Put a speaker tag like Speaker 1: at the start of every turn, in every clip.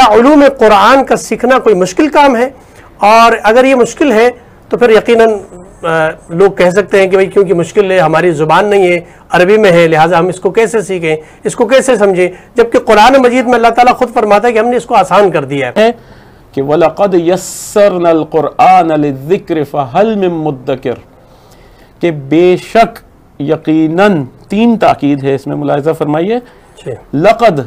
Speaker 1: علوم قرآن کا سیکھنا کوئی مشکل کام ہے؟ اور اگر یہ مشکل ہے تو پھر یقیناً لوگ کہہ سکتے ہیں کہ بھئی کیونکہ مشکل ہے، ہماری زبان نہیں ہے، عربی میں ہے، لہٰذا ہم اس کو کیسے سیکھیں، اس کو کیسے سمجھیں، جبکہ قرآن مجید میں اللہ تعالیٰ خود فرماتا ہے کہ ہم نے اس کو آسان کر دیا ہے
Speaker 2: کہ وَلَقَدْ يَسَّرْنَا الْقُرْآنَ لِلذِّكْرِ فَهَلْ مِن مُدَّكِرٍ، کہ بے شک یقیناً 3 تاکید ہے اس میں، ملاحظہ فرمائیے، لقد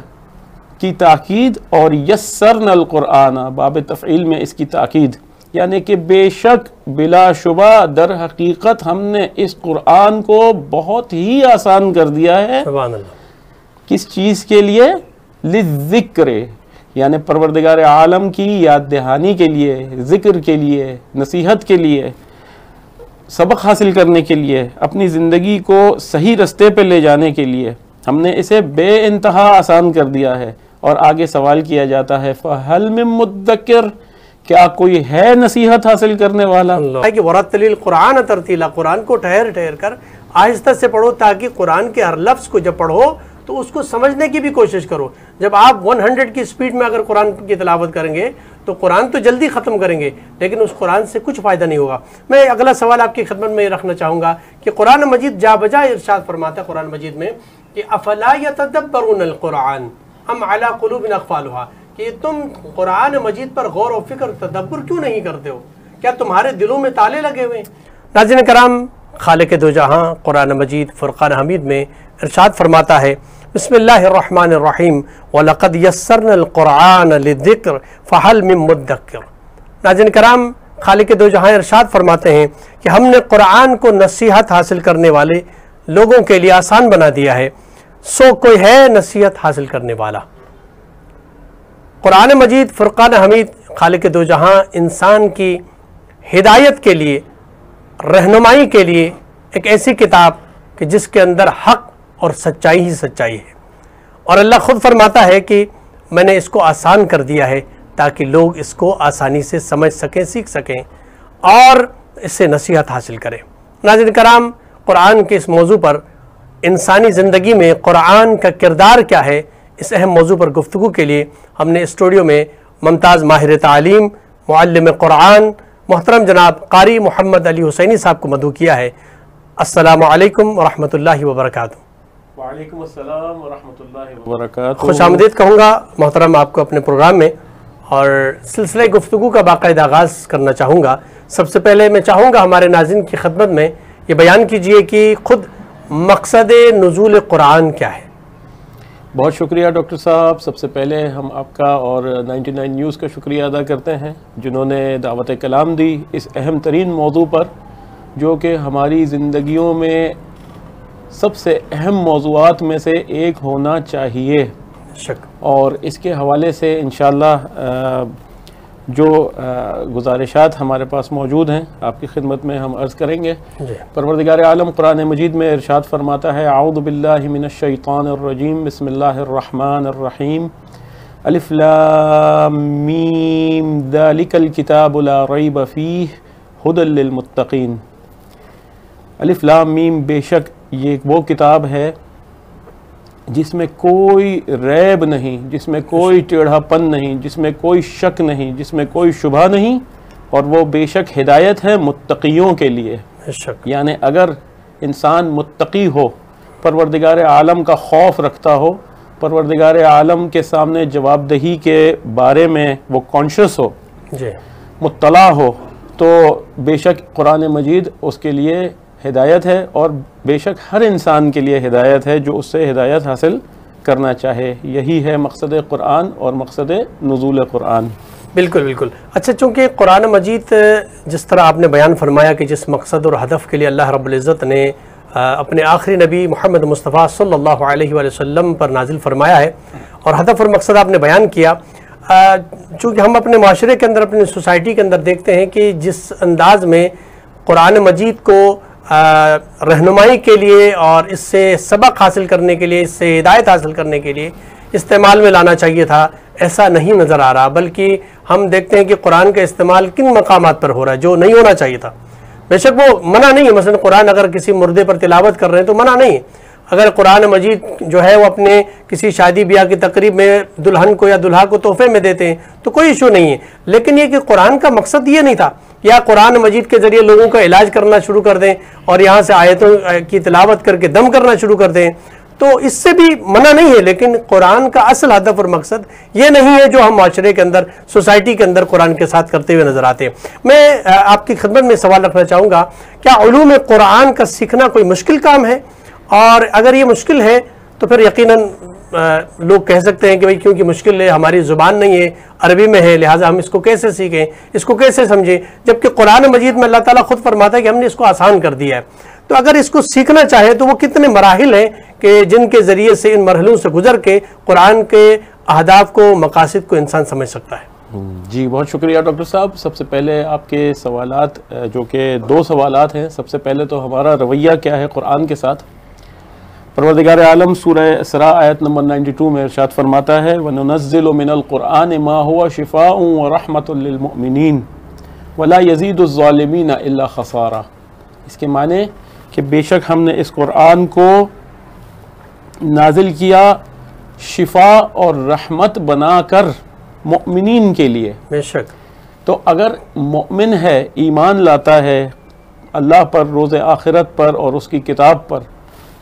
Speaker 2: کی تاکید اور یسرنا القرآن باب تفعیل میں اس کی تاکید، یعنی کہ بے شک بلا شبہ در حقیقت ہم نے اس قرآن کو بہت ہی آسان کر دیا ہے۔
Speaker 1: سبحان اللہ۔
Speaker 2: کس چیز کے لیے؟ للذکر، یعنی پروردگار عالم کی یاد دہانی کے لیے، ذکر کے لیے، نصیحت کے لیے، سبق حاصل کرنے کے لیے، اپنی زندگی کو صحیح رستے پہ لے جانے کے لیے ہم نے اسے بے انتہا آسان کر دیا ہے۔ اور آگے سوال کیا جاتا ہے فَهَلْ مِن مُدَّكِرٍ، کیا کوئی ہے نصیحت حاصل کرنے والا؟
Speaker 1: کہ وَرَتِّلِ الْقُرْآنَ تَرْتِیلًا، قرآن کو ٹھہر ٹھہر کر آہستہ سے پڑھو، تاکہ قرآن کے ہر لفظ کو جب پڑھو تو اس کو سمجھنے کی بھی کوشش کرو۔ جب آپ 100 کی سپیڈ میں اگر قرآن کی تلاوت کریں گے تو قرآن تو جلدی ختم کریں گے، لیکن اس قرآن سے کچھ فائدہ نہیں ہوگا۔ میں اگلا سوال آپ کی خدمت میں یہ رکھنا چاہوں گا کہ قرآن مجید جا بجا ارشاد فرماتا ہے قرآن مجید میں کہ افلا یتدبرون القرآن ام علی قلوب اقفالها، کہ تم قرآن مجید پر غور و فکر تدبر کیوں نہیں کرتے ہو، کیا تمہارے دلوں میں تالے لگے ہوئے ہیں؟ ناظرین کرام، خالق دو جہاں قرآن مجید فرقان حمید میں ارشاد فرماتا ہے بسم اللہ الرحمن الرحیم وَلَقَدْ يَسَّرْنَا الْقُرْآنَ لِلذِّكْرِ فَهَلْ مِن مُدَّكِرٍ۔ ناظرین کرام، خالق دو جہاں ارشاد فرماتے ہیں کہ ہم نے قرآن کو نصیحت حاصل کرنے والے لوگوں کے لیے آسان بنا دیا ہے، سو کوئی ہے نصیحت حاصل کرنے والا۔ قرآن مجید فرقان حمید خالق دو جہاں انسان کی ہدایت کے لیے، رہنمائی کے لیے ایک ایسی کتاب کہ جس کے اندر حق اور سچائی ہی سچائی ہے، اور اللہ خود فرماتا ہے کہ میں نے اس کو آسان کر دیا ہے تاکہ لوگ اس کو آسانی سے سمجھ سکیں، سیکھ سکیں اور اس سے نصیحت حاصل کریں۔ ناظرین کرام، قرآن کے اس موضوع پر انسانی زندگی میں قرآن کا کردار کیا ہے، اس اہم موضوع پر گفتگو کے لیے ہم نے اسٹوڈیو میں ممتاز ماہر تعلیم، معلم قرآن، محترم جناب قاری محمد علی حسینی صاحب کو مدعو کیا ہے۔ السلام علیکم ورحمۃ اللہ وبرکاتہ۔
Speaker 2: وعلیکم السلام ورحمۃ اللہ وبرکاتہ۔
Speaker 1: خوش آمدید کہوں گا محترم آپ کو اپنے پروگرام میں، اور سلسلہ گفتگو کا باقاعدہ آغاز کرنا چاہوں گا۔ سب سے پہلے میں چاہوں گا ہمارے ناظرین کی خدمت میں یہ بیان کیجئے کہ خود مقصد نزول قرآن کیا ہے؟
Speaker 2: بہت شکریہ ڈاکٹر صاحب، سب سے پہلے ہم آپ کا اور 99 نیوز کا شکریہ ادا کرتے ہیں جنہوں نے دعوت کلام دی اس اہم ترین موضوع پر، جو کہ ہماری زندگیوں میں سب سے اہم موضوعات میں سے ایک ہونا چاہیے۔
Speaker 1: شک۔ اور
Speaker 2: اس کے حوالے سے انشاءاللہ جو گزارشات ہمارے پاس موجود ہیں آپ کی خدمت میں ہم عرض کریں گے۔ پروردگار عالم قرآن مجید میں ارشاد فرماتا ہے اعوذ باللہ من الشیطان الرجیم بسم اللہ الرحمن الرحیم الف لام میم ذالک الکتاب لا ریب فیہ ھدی للمتقین۔ الف لام میم، بے شک یہ وہ کتاب ہے جس میں کوئی ریب نہیں، جس میں کوئی ٹیڑھا پن نہیں، جس میں کوئی شک نہیں، جس میں کوئی شبہ نہیں، اور وہ بے شک ہدایت ہے متقیوں کے لیے۔ یعنی اگر انسان متقی ہو، پروردگار عالم کا خوف رکھتا ہو، پروردگار عالم کے سامنے جواب دہی کے بارے میں وہ کانشیس ہو، مطلع ہو، تو بے شک قرآن مجید اس کے لیے ہدایت ہے، اور بے شک ہر انسان کے لیے ہدایت ہے جو اس سے ہدایت حاصل کرنا چاہے۔ یہی ہے مقصد قرآن اور مقصد نزول قرآن۔
Speaker 1: بالکل بالکل۔ اچھا، چونکہ قرآن مجید جس طرح آپ نے بیان فرمایا کہ جس مقصد اور ہدف کے لیے اللہ رب العزت نے اپنے آخری نبی محمد مصطفیٰ صلی اللہ علیہ وآلہ وسلم پر نازل فرمایا ہے، اور ہدف اور مقصد آپ نے بیان کیا، چونکہ ہم اپنے معاشرے کے اندر، اپنی سوسائٹی کے اندر دیکھتے ہیں کہ جس انداز میں قرآن مجید کو رہنمائی کے لیے اور اس سے سبق حاصل کرنے کے لیے، اس سے ہدایت حاصل کرنے کے لیے استعمال میں لانا چاہیے تھا، ایسا نہیں نظر آ رہا، بلکہ ہم دیکھتے ہیں کہ قرآن کا استعمال کن مقامات پر ہو رہا ہے جو نہیں ہونا چاہیے تھا۔ بے شک وہ منع نہیں ہے، مثلا قرآن اگر کسی مردے پر تلاوت کر رہے ہیں تو منع نہیں ہے، اگر قرآن مجید جو ہے وہ اپنے کسی شادی بیاہ کی تقریب میں دلہن کو یا دلہا کو تحفے میں دیتے ہیں تو کوئی ایشو نہیں ہے، لیکن یہ کہ قرآن کا مقصد یہ نہیں تھا یا قرآن مجید کے ذریعے لوگوں کا علاج کرنا شروع کر دیں اور یہاں سے آیتوں کی تلاوت کر کے دم کرنا شروع کر دیں، تو اس سے بھی منع نہیں ہے، لیکن قرآن کا اصل ہدف اور مقصد یہ نہیں ہے جو ہم معاشرے کے اندر، سوسائٹی کے اندر قرآن کے ساتھ کرتے ہوئے نظر آتے ہیں۔ میں آپ کی خدمت میں سوال رکھنا چاہوں گا، کیا علوم قرآن کا سیکھنا کوئی مشکل کام ہے؟ اور اگر یہ مشکل ہے تو پھر یقیناً لوگ کہہ سکتے ہیں کہ بھئی کیونکہ مشکل ہے، ہماری زبان نہیں ہے، عربی میں ہے، لہٰذا ہم اس کو کیسے سیکھیں، اس کو کیسے سمجھیں، جبکہ قرآن مجید میں اللہ تعالیٰ خود فرماتا ہے کہ ہم نے اس کو آسان کر دیا ہے۔ تو اگر اس کو سیکھنا چاہے تو وہ کتنے مراحل ہیں کہ جن کے ذریعے سے ان مرحلوں سے گزر کے قرآن کے اہداف کو، مقاصد کو انسان سمجھ سکتا ہے؟
Speaker 2: جی بہت شکریہ ڈاکٹر صاحب۔ سب سے پہلے آپ کے سوالات جو کہ 2 سوالات ہیں، سب سے پہلے تو ہمارا رویہ کیا ہے قرآن کے ساتھ۔ پروردگار عالم سورہ اسراء آیت نمبر 92 میں ارشاد فرماتا ہے وَنُنَزِّلُ مِنَ الْقُرْآنِ مَا هُوَ شِفَاءٌ وَرَحْمَةٌ لِّلْمُؤْمِنِينَ وَلَا يَزِيدُ الظَّالِمِينَ إِلَّا خَسَارًا۔ اس کے معنی کہ بے شک ہم نے اس قرآن کو نازل کیا شفا اور رحمت بنا کر مؤمنین کے لیے۔
Speaker 1: بے شک
Speaker 2: تو اگر مؤمن ہے، ایمان لاتا ہے اللہ پر، روز آخرت پر اور اس کی کتاب پر،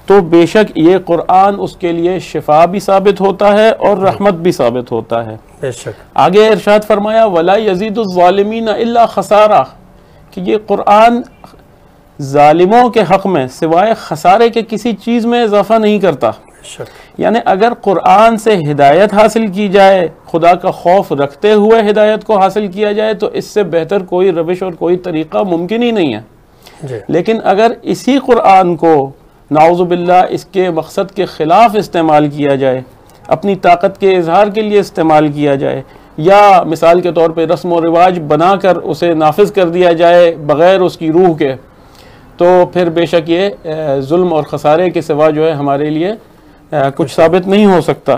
Speaker 2: تو بے شک یہ قرآن اس کے لیے شفا بھی ثابت ہوتا ہے اور رحمت بھی ثابت ہوتا ہے۔
Speaker 1: بے شک
Speaker 2: آگے ارشاد فرمایا وَلَا يَزِيدُ الظَّالِمِينَ إِلَّا خَسَارًا، کہ یہ قرآن ظالموں کے حق میں سوائے خسارے کے کسی چیز میں اضافہ نہیں کرتا۔ یعنی اگر قرآن سے ہدایت حاصل کی جائے، خدا کا خوف رکھتے ہوئے ہدایت کو حاصل کیا جائے، تو اس سے بہتر کوئی روش اور کوئی طریقہ ممکن ہی نہیں ہے۔ لیکن اگر اسی قرآن کو نعوذ باللہ اس کے مقصد کے خلاف استعمال کیا جائے، اپنی طاقت کے اظہار کے لیے استعمال کیا جائے، یا مثال کے طور پہ رسم و رواج بنا کر اسے نافذ کر دیا جائے بغیر اس کی روح کے، تو پھر بے شک یہ ظلم اور خسارے کے سوا جو ہے ہمارے لیے کچھ ثابت نہیں ہو سکتا۔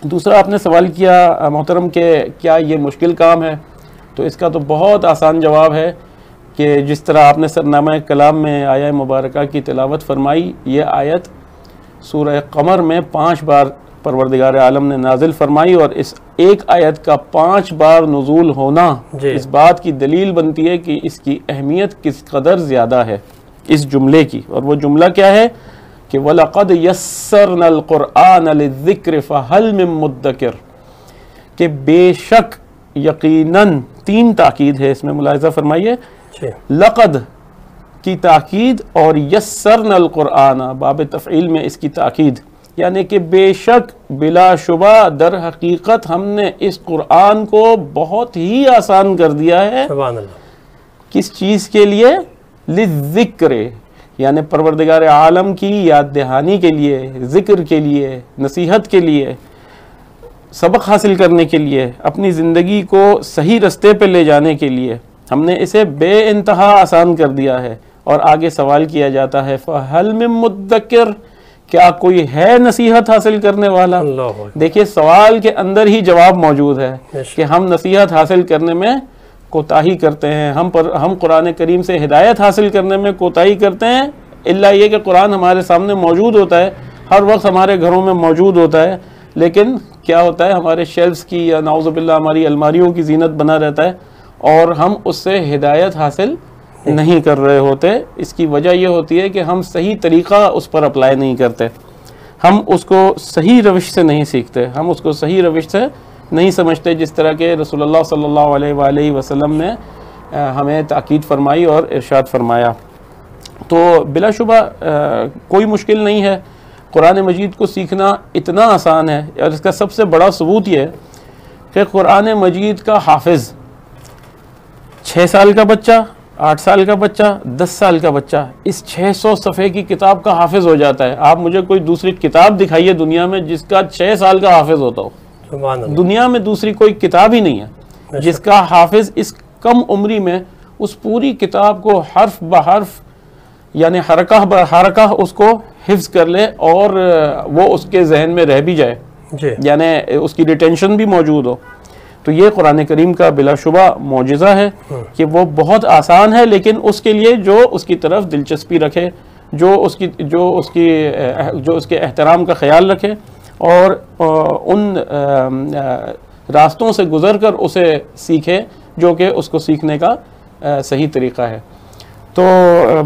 Speaker 2: دوسرا آپ نے سوال کیا محترم کہ کیا یہ مشکل کام ہے، تو اس کا تو بہت آسان جواب ہے کہ جس طرح آپ نے سرنامہ کلام میں آیہ مبارکہ کی تلاوت فرمائی، یہ آیت سورہ قمر میں 5 بار پروردگار عالم نے نازل فرمائی، اور اس ایک آیت کا 5 بار نزول ہونا اس بات کی دلیل بنتی ہے کہ اس کی اہمیت کس قدر زیادہ ہے اس جملے کی۔ اور وہ جملہ کیا ہے کہ وَلَقَدْ يَسَّرْنَا الْقُرْآنَ لِلذِّكْرِ فَهَلْ مِن مُدَّكِرٍ، کہ بے شک یقیناً 3 تاکید ہے اس میں، ملاحظہ فرمائیے، لقد کی تاکید اور یسرنا القرآن باب تفعیل میں اس کی تاکید، یعنی کہ بے شک بلا شبہ در حقیقت ہم نے اس قرآن کو بہت ہی آسان کر دیا ہے۔
Speaker 1: سبحان اللہ۔
Speaker 2: کس چیز کے لیے؟ للذکر، یعنی پروردگار عالم کی یاد دہانی کے لیے، ذکر کے لیے، نصیحت کے لیے، سبق حاصل کرنے کے لیے، اپنی زندگی کو صحیح رستے پہ لے جانے کے لیے ہم نے اسے بے انتہا آسان کر دیا ہے۔ اور آگے سوال کیا جاتا ہے فَهَلْ مِن مُدَّكِرٍ، کیا کوئی ہے نصیحت حاصل کرنے والا؟ دیکھیے سوال کے اندر ہی جواب موجود ہے کہ ہم نصیحت حاصل کرنے میں کوتاہی کرتے ہیں، ہم قرآن کریم سے ہدایت حاصل کرنے میں کوتاہی کرتے ہیں، الا یہ کہ قرآن ہمارے سامنے موجود ہوتا ہے، ہر وقت ہمارے گھروں میں موجود ہوتا ہے، لیکن کیا ہوتا ہے ہمارے شیلفز کی یا نعوذ باللہ ہماری الماریوں کی زینت بنا رہتا ہے، اور ہم اس سے ہدایت حاصل نہیں کر رہے ہوتے۔ اس کی وجہ یہ ہوتی ہے کہ ہم صحیح طریقہ اس پر اپلائی نہیں کرتے، ہم اس کو صحیح روش سے نہیں سیکھتے، ہم اس کو صحیح روش سے نہیں سمجھتے، جس طرح کہ رسول اللہ صلی اللہ علیہ وآلہ وسلم نے ہمیں تاکید فرمائی اور ارشاد فرمایا۔ تو بلا شبہ کوئی مشکل نہیں ہے، قرآن مجید کو سیکھنا اتنا آسان ہے، اور اس کا سب سے بڑا ثبوت یہ ہے کہ قرآن مجید کا حافظ 6 سال کا بچہ، 8 سال کا بچہ، 10 سال کا بچہ اس 600 صفحے کی کتاب کا حافظ ہو جاتا ہے۔ آپ مجھے کوئی دوسری کتاب دکھائیے دنیا میں جس کا 6 سال کا حافظ ہوتا ہو، دنیا میں دوسری کوئی کتاب ہی نہیں ہے جس کا حافظ اس کم عمری میں اس پوری کتاب کو حرف بحرف یعنی حرکہ بحرکہ اس کو حفظ کر لے اور وہ اس کے ذہن میں رہ بھی جائے، یعنی اس کی ریٹینشن بھی موجود ہو۔ تو یہ قرآن کریم کا بلا شبہ معجزہ ہے کہ وہ بہت آسان ہے، لیکن اس کے لیے جو اس کی طرف دلچسپی رکھے، جو اس کے احترام کا خیال رکھے اور ان راستوں سے گزر کر اسے سیکھے جو کہ اس کو سیکھنے کا صحیح طریقہ ہے۔ تو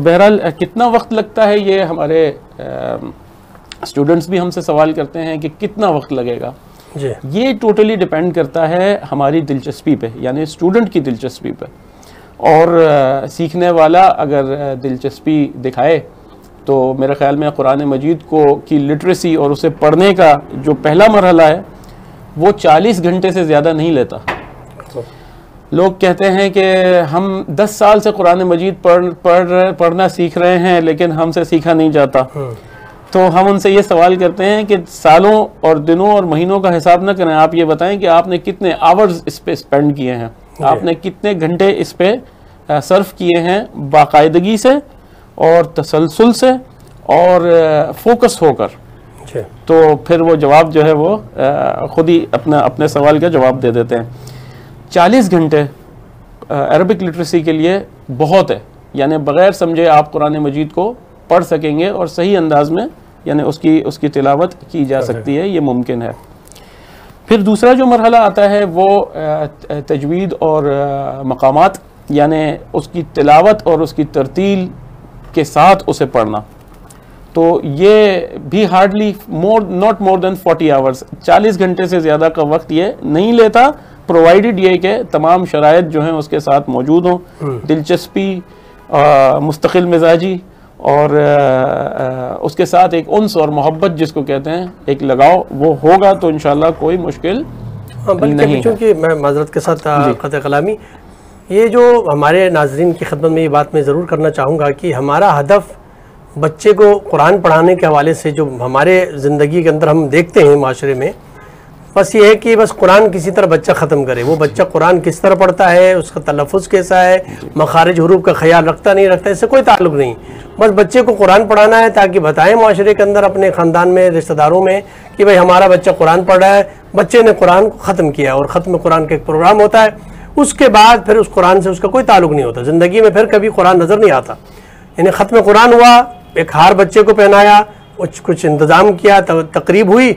Speaker 2: بہرحال کتنا وقت لگتا ہے، یہ ہمارے اسٹوڈنٹس بھی ہم سے سوال کرتے ہیں کہ کتنا وقت لگے گا۔ یہ ٹوٹلی ڈیپینڈ کرتا ہے ہماری دلچسپی پہ، یعنی اسٹوڈنٹ کی دلچسپی پہ، اور سیکھنے والا اگر دلچسپی دکھائے تو میرے خیال میں قرآن مجید کی لٹریسی اور اسے پڑھنے کا جو پہلا مرحلہ ہے وہ 40 گھنٹے سے زیادہ نہیں لیتا۔ لوگ کہتے ہیں کہ ہم 10 سال سے قرآن مجید پڑھنا سیکھ رہے ہیں لیکن ہم سے سیکھا نہیں جاتا، تو ہم ان سے یہ سوال کرتے ہیں کہ سالوں اور دنوں اور مہینوں کا حساب نہ کریں، آپ یہ بتائیں کہ آپ نے کتنے آورز اس پہ اسپینڈ کیے ہیں، آپ نے کتنے گھنٹے اس پہ صرف کیے ہیں باقاعدگی سے اور تسلسل سے اور فوکس ہو کر۔ تو پھر وہ جواب جو ہے وہ خود ہی اپنے سوال کا جواب دے دیتے ہیں۔ 40 گھنٹے عربک لٹریسی کے لیے بہت ہے، یعنی بغیر سمجھے آپ قرآن مجید کو پڑھ سکیں گے اور صحیح انداز میں یعنی اس کی تلاوت کی جا سکتی ہے، یہ ممکن ہے۔ پھر دوسرا جو مرحلہ آتا ہے وہ تجوید اور مقامات، یعنی اس کی تلاوت اور اس کی ترتیل کے ساتھ اسے پڑھنا۔ تو یہ بھی hardly not more than 40 hours, 40 گھنٹے سے زیادہ کا وقت یہ نہیں لیتا، پرووائڈڈ یہ کہ تمام شرائط جو ہیں اس کے ساتھ موجود ہوں، دلچسپی، مستقل مزاجی اور اس کے ساتھ ایک انس اور محبت جس کو کہتے ہیں، ایک لگاؤ، وہ ہوگا تو انشاءاللہ کوئی مشکل نہیں۔
Speaker 1: چونکہ میں معذرت کے ساتھ قطع کلامی، یہ جو ہمارے ناظرین کی خدمت میں یہ بات میں ضرور کرنا چاہوں گا کہ ہمارا ہدف بچے کو قرآن پڑھانے کے حوالے سے جو ہمارے زندگی کے اندر ہم دیکھتے ہیں معاشرے میں، بس یہ ہے کہ بس قرآن کسی طرح بچہ ختم کرے۔ وہ بچہ قرآن کس طرح پڑھتا ہے، اس کا تلفظ کیسا ہے، مخارج حروف کا خیال رکھتا نہیں رکھتا، اس سے کوئی تعلق نہیں۔ بس بچے کو قرآن پڑھانا ہے تاکہ بتائیں معاشرے کے اندر، اپنے خاندان میں، رشتہ داروں میں کہ بھائی ہمارا بچہ قرآن پڑھ رہا ہے، بچے نے قرآن کو ختم کیا، اور ختم قرآن کا ایک پروگرام ہوتا ہے۔ اس کے بعد پھر اس قرآن سے اس کا کوئی تعلق نہیں ہوتا، زندگی میں پھر کبھی قرآن نظر نہیں آتا۔ یعنی ختم قرآن ہوا، ایک ہار بچے کو پہنایا، کچھ انتظام کیا، تقریب ہوئی،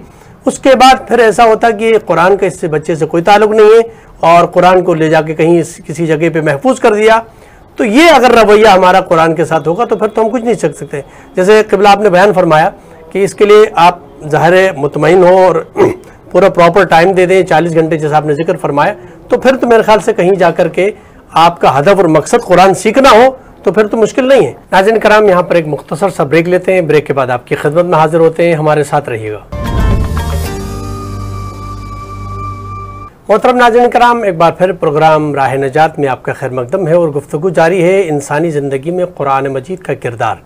Speaker 1: اس کے بعد پھر ایسا ہوتا کہ قرآن کا اس سے بچے سے کوئی تعلق نہیں ہے، اور قرآن کو لے جا کے کہیں کسی جگہ پہ محفوظ کر دیا۔ تو یہ اگر رویہ ہمارا قرآن کے ساتھ ہوگا تو پھر تو ہم کچھ نہیں سیکھ سکتے۔ جیسے قبلہ آپ نے بیان فرمایا کہ اس کے لیے آپ ظاہر مطمئن ہو اور پورا پراپر ٹائم دے دیں، 40 گھنٹے جیسا آپ نے ذکر فرمایا، تو پھر تو میرے خیال سے کہیں جا کر کے آپ کا ہدف اور مقصد قرآن سیکھنا ہو تو پھر تو مشکل نہیں ہے۔ ناظرین کرام، یہاں پر ایک مختصر سا بریک لیتے ہیں، بریک کے بعد آپ کی خدمت میں حاضر ہوتے ہیں، ہمارے ساتھ رہیے گا۔ محترم ناظرین کرام، ایک بار پھر پروگرام راہ نجات میں آپ کا خیر مقدم ہے، اور گفتگو جاری ہے انسانی زندگی میں قرآن مجید کا کردار،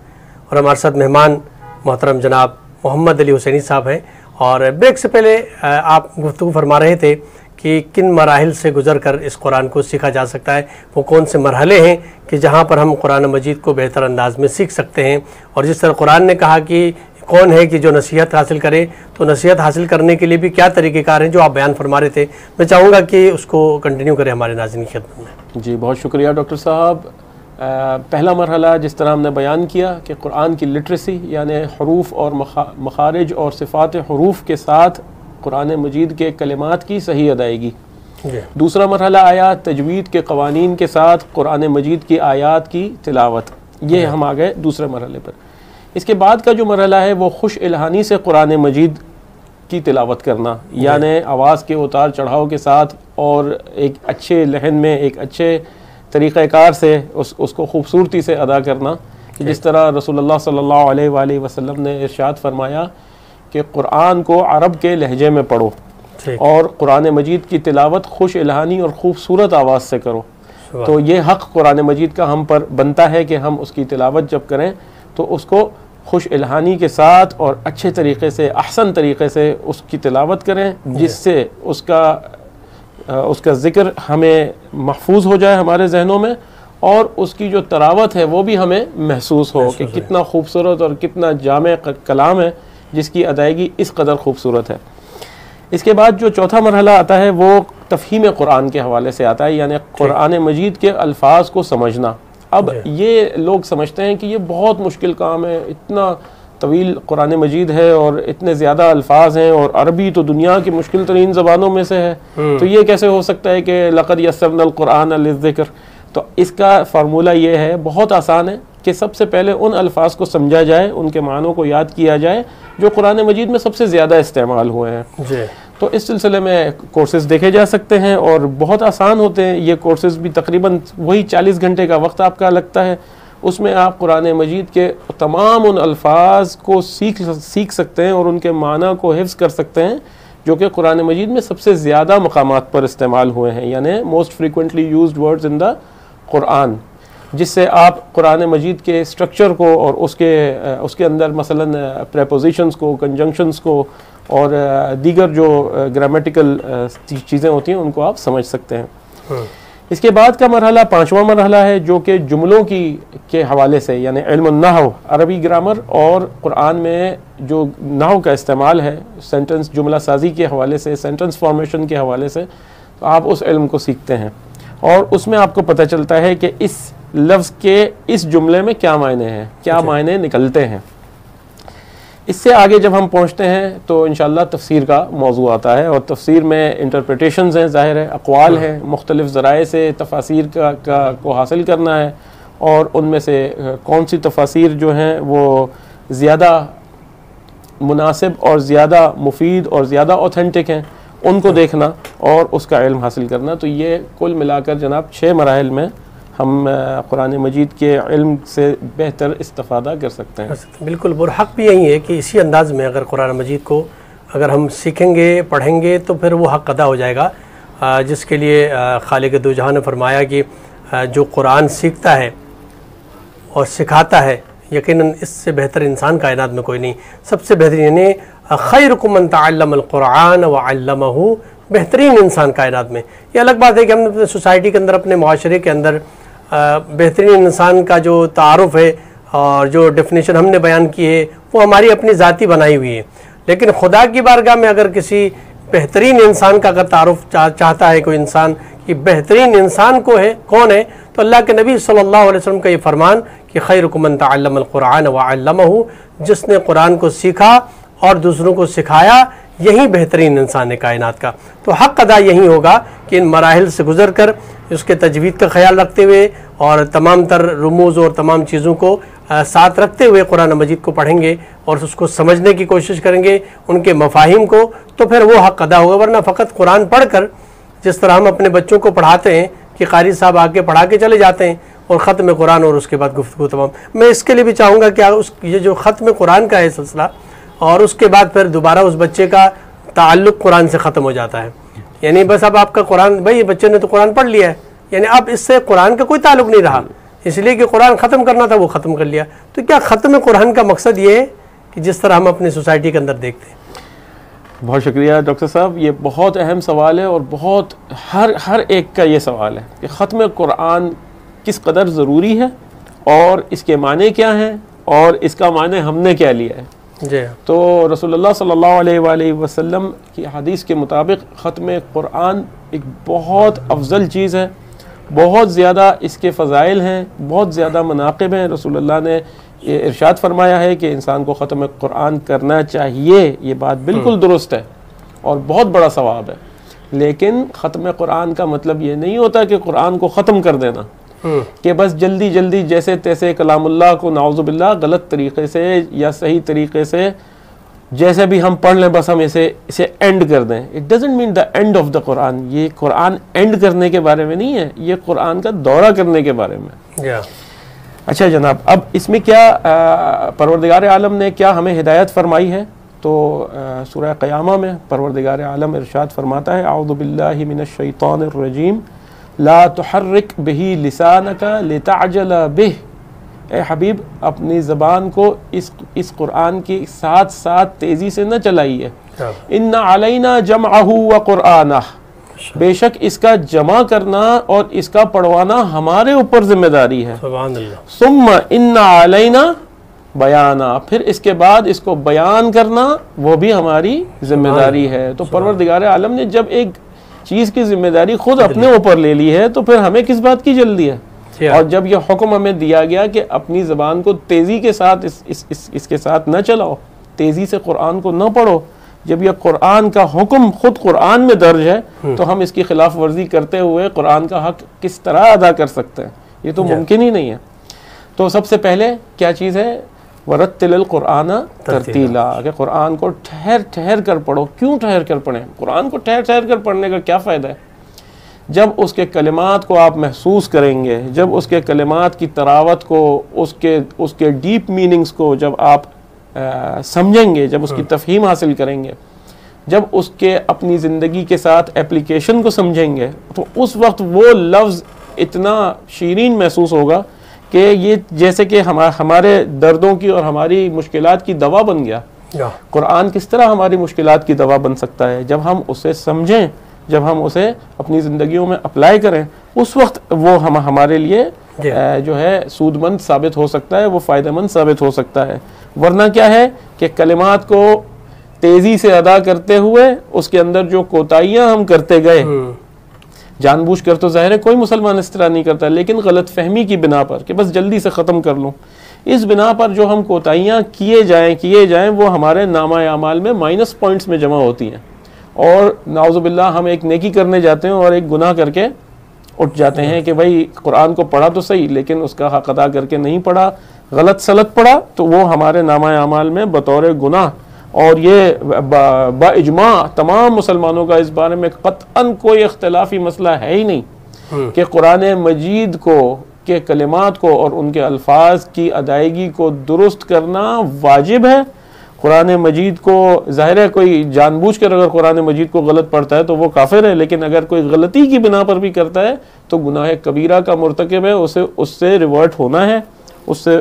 Speaker 1: اور ہمارے ساتھ مہمان محترم جناب محمد علی حسینی صاحب ہیں۔ اور بریک سے پہلے آپ گفتگو فرما رہے تھے کہ کن مراحل سے گزر کر اس قرآن کو سیکھا جا سکتا ہے، وہ کون سے مرحلے ہیں کہ جہاں پر ہم قرآن مجید کو بہتر انداز میں سیکھ سکتے ہیں۔ اور جس طرح قرآن نے کہا کہ کون ہے کہ جو نصیحت حاصل کرے، تو نصیحت حاصل کرنے کے لیے بھی کیا طریقہ کار ہیں جو آپ بیان فرما رہے تھے، میں چاہوں گا کہ اس کو کنٹینیو کریں ہمارے ناظرین کی خدمت میں۔
Speaker 2: جی بہت شکریہ ڈاکٹر صاحب۔ پہلا مرحلہ جس طرح ہم نے بیان کیا کہ قرآن کی لٹریسی، یعنی حروف اور مخارج اور صفات حروف کے ساتھ قرآن مجید کے کلمات کی صحیح ادائیگی۔ دوسرا مرحلہ آیا تجوید کے قوانین کے ساتھ قرآن مجید کی آیات کی تلاوت، یہ ہم آ گئے دوسرے مرحلے پر۔ اس کے بعد کا جو مرحلہ ہے وہ خوش الہانی سے قرآن مجید کی تلاوت کرنا، یعنی آواز کے اتار چڑھاؤ کے ساتھ اور ایک اچھے لحن میں، ایک اچھے طریقہ کار سے اس کو خوبصورتی سے ادا کرنا، جس طرح رسول اللہ صلی اللہ علیہ وآلہ وسلم نے ارشاد فرمایا کہ قرآن کو عرب کے لہجے میں پڑھو اور قرآن مجید کی تلاوت خوش الہانی اور خوبصورت آواز سے کرو۔ تو یہ حق قرآن مجید کا ہم پر بنتا ہے کہ ہم اس کی تلاوت جب کریں تو اس کو خوش الہانی کے ساتھ اور اچھے طریقے سے، احسن طریقے سے اس کی تلاوت کریں، جس سے اس کا ذکر ہمیں محفوظ ہو جائے ہمارے ذہنوں میں، اور اس کی جو تلاوت ہے وہ بھی ہمیں محسوس ہو کہ کتنا خوبصورت اور کتنا جامع کلام ہے جس کی ادائیگی اس قدر خوبصورت ہے۔ اس کے بعد جو چوتھا مرحلہ آتا ہے وہ تفہیم قرآن کے حوالے سے آتا ہے، یعنی قرآن مجید کے الفاظ کو سمجھنا، اب یہ لوگ سمجھتے ہیں کہ یہ بہت مشکل کام ہے، اتنا طویل قرآن مجید ہے اور اتنے زیادہ الفاظ ہیں، اور عربی تو دنیا کی مشکل ترین زبانوں میں سے ہے، تو یہ کیسے ہو سکتا ہے کہ لقد یسرنا القرآن للذکر؟ تو اس کا فارمولہ یہ ہے، بہت آسان ہے کہ سب سے پہلے ان الفاظ کو سمجھا جائے، ان کے معنوں کو یاد کیا جائے جو قرآن مجید میں سب سے زیادہ استعمال ہوئے ہیں۔ تو اس سلسلے میں کورسز دیکھے جا سکتے ہیں اور بہت آسان ہوتے ہیں یہ کورسز بھی، تقریباً وہی 40 گھنٹے کا وقت آپ کا لگتا ہے، اس میں آپ قرآن مجید کے تمام ان الفاظ کو سیکھ سکتے ہیں اور ان کے معنی کو حفظ کر سکتے ہیں جو کہ قرآن مجید میں سب سے زیادہ مقامات پر استعمال ہوئے ہیں، یعنی موسٹ فریکوینٹلی یوزڈ ورڈز ان دا قرآن، جس سے آپ قرآن مجید کے اسٹرکچر کو اور اس کے اندر مثلاً پریپوزیشنز کو، کنجنکشنز کو اور دیگر جو گرامیٹیکل چیزیں ہوتی ہیں ان کو آپ سمجھ سکتے ہیں۔ اس کے بعد کا مرحلہ 5واں مرحلہ ہے جو کہ جملوں کے حوالے سے، یعنی علم النحو، عربی گرامر اور قرآن میں جو نحو کا استعمال ہے، سینٹنس جملہ سازی کے حوالے سے، سینٹنس فارمیشن کے حوالے سے، تو آپ اس علم کو سیکھتے ہیں اور اس میں آپ کو پتہ چلتا ہے کہ اس لفظ کے اس جملے میں کیا معنی ہیں، کیا معنی نکلتے ہیں۔ اس سے آگے جب ہم پہنچتے ہیں تو انشاءاللہ تفسیر کا موضوع آتا ہے، اور تفسیر میں انٹرپریٹیشنز ہیں، ظاہر ہے اقوال ہیں، مختلف ذرائع سے تفاسیر کو حاصل کرنا ہے، اور ان میں سے کون سی تفاسیر جو ہیں وہ زیادہ مناسب اور زیادہ مفید اور زیادہ اوتھینٹک ہیں ان کو دیکھنا اور اس کا علم حاصل کرنا۔ تو یہ کل ملا کر جناب 6 مراحل میں ہم قرآن مجید کے علم سے بہتر استفادہ کر سکتے ہیں۔
Speaker 1: بالکل، برحق بھی یہی ہے کہ اسی انداز میں اگر قرآن مجید کو اگر ہم سیکھیں گے، پڑھیں گے، تو پھر وہ حق ادا ہو جائے گا، جس کے لیے خالق دو جہاں نے فرمایا کہ جو قرآن سیکھتا ہے اور سکھاتا ہے، یقیناً اس سے بہتر انسان کائنات میں کوئی نہیں۔ سب سے بہترین، یعنی خیرکم من تعلم القرآن وعلمہ، بہترین انسان کائنات میں۔ یہ الگ بات ہے کہ ہم اپنے سوسائٹی کے اندر، اپنے معاشرے کے اندر بہترین انسان کا جو تعارف ہے اور جو ڈیفینیشن ہم نے بیان کی ہے وہ ہماری اپنی ذاتی بنائی ہوئی ہے، لیکن خدا کی بارگاہ میں اگر کسی بہترین انسان کا اگر تعارف چاہتا ہے کوئی انسان کہ بہترین انسان کون ہے، تو اللہ کے نبی صلی اللہ علیہ وسلم کا یہ فرمان کہ خیرکم من تعلم القرآن وعلمہ، جس نے قرآن کو سیکھا اور دوسروں کو سکھایا، یہی بہترین انسان ہے کائنات کا۔ تو حق ادا یہی ہوگا کہ ان مراحل سے گزر کر اس کے تجوید کا خیال رکھتے ہوئے اور تمام تر رموز اور تمام چیزوں کو ساتھ رکھتے ہوئے قرآن مجید کو پڑھیں گے اور اس کو سمجھنے کی کوشش کریں گے، ان کے مفاہیم کو، تو پھر وہ حق ادا ہوگا۔ ورنہ فقط قرآن پڑھ کر، جس طرح ہم اپنے بچوں کو پڑھاتے ہیں کہ قاری صاحب آ کے پڑھا کے چلے جاتے ہیں اور ختم قرآن اور اس کے بعد گفتگو تمام۔ میں اس کے لیے بھی چاہوں گا کہ یہ جو ختم قرآن کا ہے سلسلہ، اور اس کے بعد پھر دوبارہ اس بچے کا تعلق قرآن سے ختم ہو جاتا ہے، یعنی بس اب آپ کا قرآن، بھائی بچے نے تو قرآن پڑھ لیا ہے، یعنی اب اس سے قرآن کا کوئی تعلق نہیں رہا، اس لیے کہ قرآن ختم کرنا تھا وہ ختم کر لیا۔ تو کیا ختم قرآن کا مقصد یہ ہے کہ جس طرح ہم اپنی سوسائٹی کے اندر دیکھتے ہیں؟
Speaker 2: بہت شکریہ ڈاکٹر صاحب، یہ بہت اہم سوال ہے اور بہت ہر ایک کا یہ سوال ہے کہ ختم قرآن کس قدر ضروری ہے اور اس کے معنی کیا ہیں اور اس کا معنی ہم نے کیا لیا ہے۔
Speaker 1: جی،
Speaker 2: تو رسول اللہ صلی اللہ علیہ وآلہ وسلم کی حدیث کے مطابق ختم قرآن ایک بہت افضل چیز ہے، بہت زیادہ اس کے فضائل ہیں، بہت زیادہ مناقب ہیں۔ رسول اللہ نے یہ ارشاد فرمایا ہے کہ انسان کو ختم قرآن کرنا چاہیے، یہ بات بالکل درست ہے اور بہت بڑا ثواب ہے، لیکن ختم قرآن کا مطلب یہ نہیں ہوتا کہ قرآن کو ختم کر دینا، کہ بس جلدی جلدی جیسے تیسے کلام اللہ کو نعوذ باللہ غلط طریقے سے یا صحیح طریقے سے جیسے بھی ہم پڑھ لیں بس ہم اسے اینڈ کر دیں۔ It doesn't mean the end of the Quran, یہ قرآن اینڈ کرنے کے بارے میں نہیں ہے، یہ قرآن کا دورہ کرنے کے بارے میں۔ اچھا جناب، اب اس میں کیا پروردگار عالم نے کیا ہمیں ہدایت فرمائی ہے؟ تو سورہ قیامہ میں پروردگار عالم ارشاد فرماتا ہے اعوذ باللہ من الشیطان الرجیم لا تحرک بہ لسانک لتعجل بہ، اے حبیب اپنی زبان کو اس قرآن کے ساتھ ساتھ تیزی سے نہ چلائیے، ان علینا جمعہ وقرآنہ، بے شک اس کا جمع کرنا اور اس کا پڑھوانا ہمارے اوپر ذمہ داری ہے،
Speaker 1: سبحان اللہ،
Speaker 2: ثم ان علینا بیانا، پھر اس کے بعد اس کو بیان کرنا وہ بھی ہماری ذمہ داری ہے۔ تو پروردگار عالم نے جب ایک چیز کی ذمہ داری خود اپنے اوپر لے لی ہے تو پھر ہمیں کس بات کی جلدی ہے؟ اور جب یہ حکم ہمیں دیا گیا کہ اپنی زبان کو تیزی کے ساتھ اس کے ساتھ نہ چلاؤ، تیزی سے قرآن کو نہ پڑھو، جب یہ قرآن کا حکم خود قرآن میں درج ہے تو ہم اس کی خلاف ورزی کرتے ہوئے قرآن کا حق کس طرح ادا کر سکتے ہیں؟ یہ تو ممکن ہی نہیں ہے۔ تو سب سے پہلے کیا چیز ہے؟ وَرَتِّلِ الْقُرْآنَ تَرْتِيلًا، کہ قرآن کو ٹھہر ٹھہر کر پڑھو۔ کیوں ٹھہر کر پڑھیں؟ قرآن کو ٹھہر ٹھہر کر پڑھنے کا کیا فائدہ ہے؟ جب اس کے کلمات کو آپ محسوس کریں گے، جب اس کے کلمات کی تراوت کو، اس کے ڈیپ میننگز کو جب آپ سمجھیں گے، جب اس کی تفہیم حاصل کریں گے، جب اس کے اپنی زندگی کے ساتھ اپلیکیشن کو سمجھیں گے، تو اس وقت وہ لفظ اتنا شیرین محسوس ہوگا کہ یہ جیسے کہ ہمارے دردوں کی اور ہماری مشکلات کی دوا بن گیا۔ قرآن کس طرح ہماری مشکلات کی دوا بن سکتا ہے؟ جب ہم اسے سمجھیں، جب ہم اسے اپنی زندگیوں میں اپلائی کریں، اس وقت وہ ہمارے لیے جو ہے سود مند ثابت ہو سکتا ہے، وہ فائدہ مند ثابت ہو سکتا ہے۔ ورنہ کیا ہے کہ کلمات کو تیزی سے ادا کرتے ہوئے اس کے اندر جو کوتاہیاں ہم کرتے گئے، جان بوجھ کر تو ظاہر ہے کوئی مسلمان اس طرح نہیں کرتا، لیکن غلط فہمی کی بنا پر کہ بس جلدی سے ختم کر لوں، اس بنا پر جو ہم کوتاہیاں کیے جائیں وہ ہمارے نامہ اعمال میں مائنس پوائنٹس میں جمع ہوتی ہیں، اور نعوذ باللہ ہم ایک نیکی کرنے جاتے ہیں اور ایک گناہ کر کے اٹھ جاتے ہیں کہ بھائی قرآن کو پڑھا تو صحیح لیکن اس کا حق ادا کر کے نہیں پڑھا، غلط سلط پڑھا، تو وہ ہمارے نامہ اعمال میں بطور گناہ، اور یہ با اجماع تمام مسلمانوں کا اس بارے میں قطعاً کوئی اختلافی مسئلہ ہے ہی نہیں کہ قرآن مجید کو کے کلمات کو اور ان کے الفاظ کی ادائیگی کو درست کرنا واجب ہے۔ قرآن مجید کو ظاہر ہے کوئی جان بوجھ کر اگر قرآن مجید کو غلط پڑھتا ہے تو وہ کافر ہے، لیکن اگر کوئی غلطی کی بنا پر بھی کرتا ہے تو گناہ کبیرہ کا مرتکب ہے، اس سے ریورٹ ہونا ہے، اس سے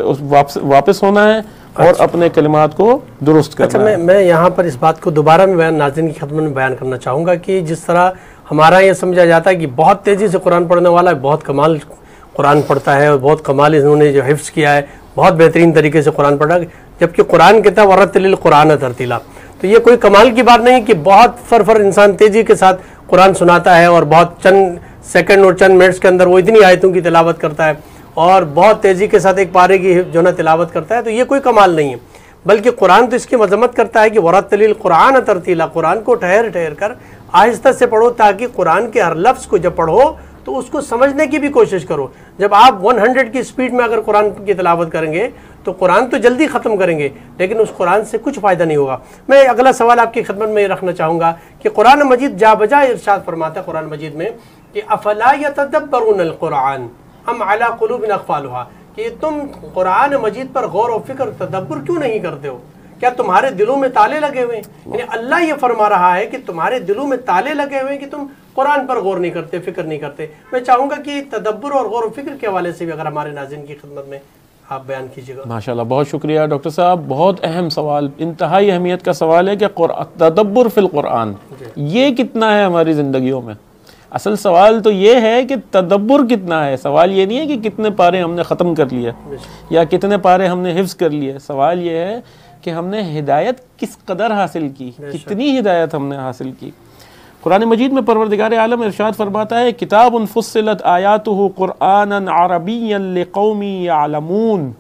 Speaker 2: واپس ہونا ہے اور اپنے کلمات کو درست کرنا ہے۔
Speaker 1: میں یہاں پر اس بات کو دوبارہ میں ناظرین کی خدمت میں بیان کرنا چاہوں گا کہ جس طرح ہمارا یہ سمجھا جاتا ہے کہ بہت تیزی سے قرآن پڑھنے والا ہے، بہت کمال قرآن پڑھتا ہے اور بہت کمال انہوں نے جو حفظ کیا ہے، بہت بہترین طریقے سے قرآن پڑھا، جبکہ قرآن کہتا ہے وَرَتِّلِ الْقُرْآنَ تَرْتِيلًا، تو یہ کوئی کمال کی بات نہیں کہ بہت فر انسان تیزی کے ساتھ قرآن سناتا ہے اور بہت چند سیکنڈ اور چند منٹس کے اندر وہ اتنی آیتوں کی تلاوت کرتا ہے اور بہت تیزی کے ساتھ ایک پارے کی جو ہے تلاوت کرتا ہے، تو یہ کوئی کمال نہیں ہے، بلکہ قرآن تو اس کی مذمت کرتا ہے کہ وَرَتِّلِ الْقُرْآنَ تَرْتِيلًا، قرآن کو ٹھہر ٹھہر کر آہستہ سے پڑھو تاکہ قرآن کے ہر لفظ کو جب پڑھو تو اس کو سمجھنے کی بھی کوشش کرو۔ جب آپ 100 کی سپیڈ میں اگر قرآن کی تلاوت کریں گے تو قرآن تو جلدی ختم کریں گے لیکن اس قرآن سے کچھ فائدہ نہیں ہوگا۔ میں اگلا سوال آپ کی خدمت میں یہ رکھنا چاہوں گا کہ قرآن مجید جا بجا ارشاد فرماتا ہے قرآن مجید میں کہ افلا یتدبرون القرآن ام علی قلوب اقفالها، کہ تم قرآن مجید پر غور و فکر تدبر کیوں نہیں کرتے ہو؟ کیا تمہارے دلوں میں تالے لگے ہوئے ہیں؟ یعنی اللہ یہ فرما رہا ہے کہ تمہارے دلوں میں تالے لگے ہوئے ہیں کہ تم قرآن پر غور نہیں کرتے، فکر نہیں کرتے۔ میں چاہوں گا کہ تدبر اور غور و فکر کے حوالے سے بھی اگر ہمارے ناظرین کی خدمت میں آپ بیان کیجیے گا۔
Speaker 2: ماشاءاللہ، بہت شکریہ ڈاکٹر صاحب، بہت اہم سوال، انتہائی اہمیت کا سوال ہے کہ تدبر فی القرآن یہ کتنا ہے ہماری زندگیوں میں۔ اصل سوال تو یہ ہے کہ تدبر کتنا ہے، سوال یہ نہیں ہے کہ کتنے پارے ہم نے ختم کر لیے یا کتنے پارے ہم نے حفظ کر لیے، سوال یہ ہے کہ ہم نے ہدایت کس قدر حاصل کی، کتنی ہدایت ہم نے حاصل کی۔ قرآن مجید میں پروردگار عالم ارشاد فرماتا ہے کتاب فصلت آیاتہ قرآنا عربیا لقوم یعلمون،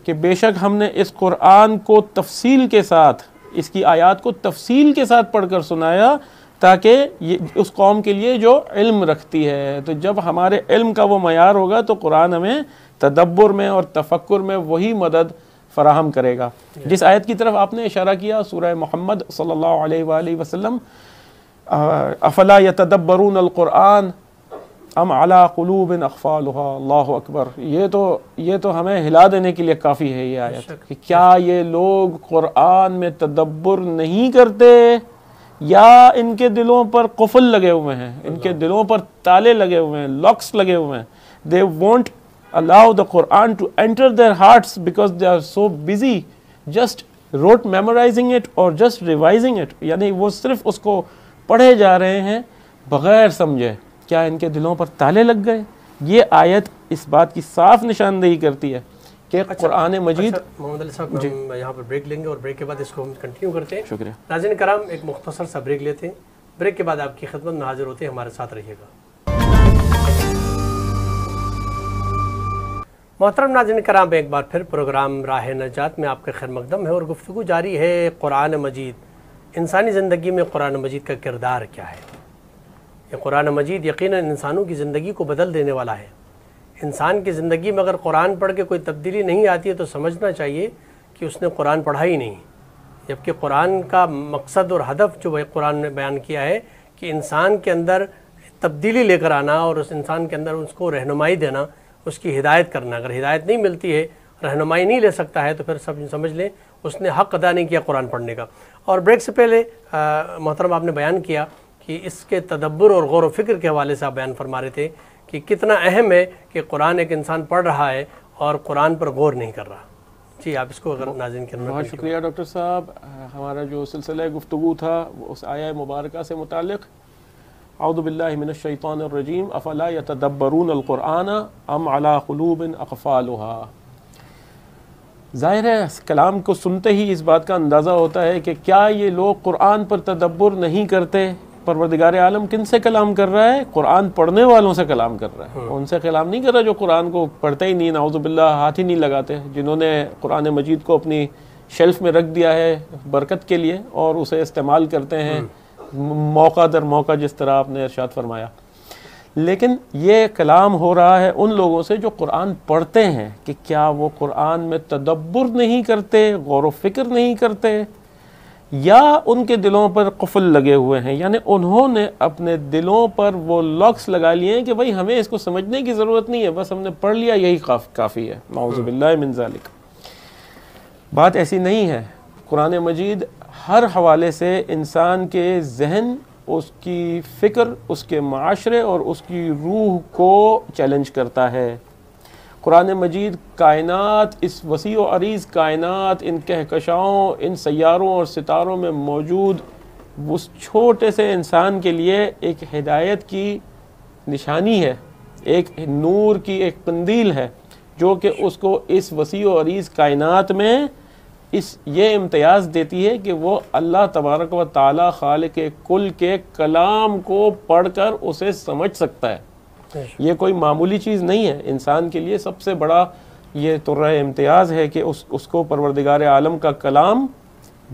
Speaker 2: کہ بے شک ہم نے اس قرآن کو تفصیل کے ساتھ، اس کی آیات کو تفصیل کے ساتھ پڑھ کر سنایا تاکہ یہ اس قوم کے لیے جو علم رکھتی ہے۔ تو جب ہمارے علم کا وہ معیار ہوگا تو قرآن ہمیں تدبر میں اور تفکر میں وہی مدد فراہم کرے گا۔ جس آیت کی طرف آپ نے اشارہ کیا سورہ محمد صلی اللہ علیہ وآلہ وسلم، افلا یتدبرون القرآن ام علی قلوب اقفالها، اللہ اکبر، یہ تو ہمیں ہلا دینے کے لیے کافی ہے یہ آیت کہ کیا یہ لوگ قرآن میں تدبر نہیں کرتے یا ان کے دلوں پر قفل لگے ہوئے ہیں، ان کے دلوں پر تالے لگے ہوئے ہیں، لاکس لگے ہوئے ہیں۔ they won't allow the Quran to enter their hearts because they are so busy just memorizing it or just revising it، یعنی وہ صرف اس کو پڑھے جا رہے ہیں بغیر سمجھے۔ کیا ان کے دلوں پر تالے لگ گئے؟ یہ آیت اس بات کی صاف نشاندہی کرتی ہے کہ قرآن مجید۔
Speaker 1: محمد علی صاحب ہم یہاں پر بریک لیں گے اور بریک کے بعد اس کو ہم کنٹینیو کرتے ہیں۔
Speaker 2: شکریہ
Speaker 1: ناظرین کرام، ایک مختصر سا بریک لیتے ہیں، بریک کے بعد آپ کی خدمت میں حاضر ہوتے ہیں، ہمارے ساتھ رہیے گا۔ محترم ناظرین کرام، ایک بار پھر پروگرام راہ نجات میں آپ کے خیر مقدم ہے اور گفتگو جاری ہے قرآن مجید۔ انسانی زندگی میں قرآن مجید کا کردار کیا ہے؟ یہ قرآن مجید یقیناً انسانوں کی زندگی کو بدل دینے والا ہے۔ انسان کی زندگی میں اگر قرآن پڑھ کے کوئی تبدیلی نہیں آتی ہے تو سمجھنا چاہیے کہ اس نے قرآن پڑھا ہی نہیں، جبکہ قرآن کا مقصد اور ہدف جو قرآن نے بیان کیا ہے کہ انسان کے اندر تبدیلی لے کر آنا اور اس انسان کے اندر اس کو رہنمائی دینا، اس کی ہدایت کرنا۔ اگر ہدایت نہیں ملتی ہے، رہنمائی نہیں لے سکتا ہے، تو پھر سب سمجھ لیں اس نے حق ادا نہیں کیا قرآن پڑھنے کا۔ اور بریک سے پہلے محترم آپ نے بیان کیا کہ اس کے تدبر اور غور و فکر کے حوالے سے آپ بیان فرما رہے تھے کہ کتنا اہم ہے کہ قرآن ایک انسان پڑھ رہا ہے اور قرآن پر غور نہیں کر رہا۔ جی آپ اس کو اگر ناظرین کے
Speaker 2: بہت شکریہ ڈاکٹر صاحب۔ ہمارا جو سلسلہ گفتگو تھا وہ اس آیہ مبارکہ سے متعلق، اعوذ باللہ من الشیطان الرجیم، افلا یتدبرون القرآن ام علی قلوب اقفالها۔ ظاہر ہے کلام کو سنتے ہی اس بات کا اندازہ ہوتا ہے کہ کیا یہ لوگ قرآن پر تدبر نہیں کرتے؟ پروردگار عالم کن سے کلام کر رہا ہے؟ قرآن پڑھنے والوں سے کلام کر رہا ہے، ان سے کلام نہیں کر رہا جو قرآن کو پڑھتے ہی نہیں، نعوذ باللہ ہاتھ ہی نہیں لگاتے، جنہوں نے Qur'an مجید کو اپنی شیلف میں رکھ دیا ہے برکت کے لیے اور اسے استعمال کرتے ہیں موقع در موقع، جس طرح آپ نے ارشاد فرمایا۔ لیکن یہ کلام ہو رہا ہے ان لوگوں سے جو قرآن پڑھتے ہیں کہ کیا وہ قرآن میں تدبر نہیں کرتے، غور و فکر نہیں کرتے، یا ان کے دلوں پر قفل لگے ہوئے ہیں، یعنی انہوں نے اپنے دلوں پر وہ لاکس لگا لیے ہیں کہ بھئی ہمیں اس کو سمجھنے کی ضرورت نہیں ہے، بس ہم نے پڑھ لیا یہی کافی ہے۔ نعوذ باللہ من ذالک۔ بات ایسی نہیں ہے۔ قرآن مجید ہر حوالے سے انسان کے ذہن، اس کی فکر، اس کے معاشرے اور اس کی روح کو چیلنج کرتا ہے۔ قرآن مجید کائنات، اس وسیع و عریض کائنات، ان کہکشاؤں، ان سیاروں اور ستاروں میں موجود اس چھوٹے سے انسان کے لیے ایک ہدایت کی نشانی ہے، ایک نور کی ایک قندیل ہے، جو کہ اس کو اس وسیع و عریض کائنات میں یہ امتیاز دیتی ہے کہ وہ اللہ تبارک و تعالی خالق کل کے کلام کو پڑھ کر اسے سمجھ سکتا ہے۔ یہ کوئی معمولی چیز نہیں ہے، انسان کے لیے سب سے بڑا یہ ترہ امتیاز ہے کہ اس کو پروردگار عالم کا کلام